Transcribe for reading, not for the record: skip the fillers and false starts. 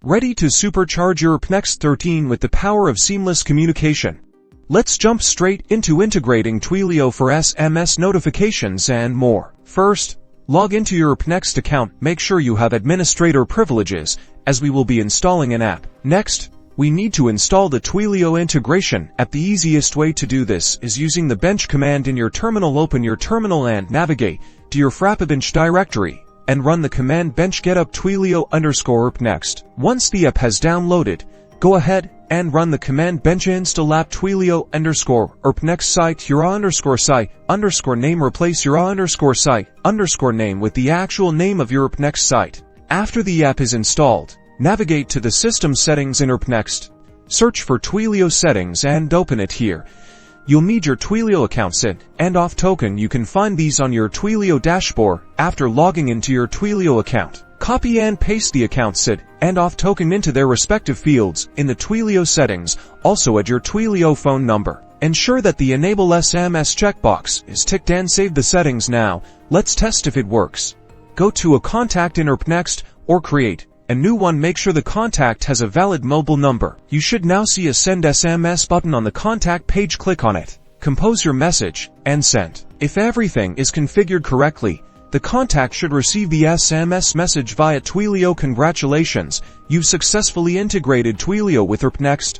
Ready to supercharge your Erpnext 13 with the power of seamless communication. Let's jump straight into integrating Twilio for SMS notifications and more. First, log into your Erpnext account. Make sure you have administrator privileges, as we will be installing an app. Next, we need to install the Twilio integration app. The easiest way to do this is using the bench command in your terminal. Open your terminal and navigate to your bench directory and run the command bench getup Twilio_Erpnext. Once the app has downloaded, go ahead and run the command bench install app Twilio_Erpnext site your site name. Replace your site name with the actual name of your Erpnext site. After the app is installed, navigate to the system settings in Erpnext. Search for Twilio settings and open it here. You'll need your Twilio account SID and Auth token. You can find these on your Twilio dashboard. After logging into your Twilio account, copy and paste the account SID and Auth token into their respective fields in the Twilio settings. Also add your Twilio phone number. Ensure that the Enable SMS checkbox is ticked and save the settings now. Let's test if it works. Go to a contact in Erpnext or create a new one. Make sure the contact has a valid mobile number. You should now see a Send SMS button on the contact page. Click on it, compose your message, and send. If everything is configured correctly, the contact should receive the SMS message via Twilio. Congratulations, you've successfully integrated Twilio with Erpnext.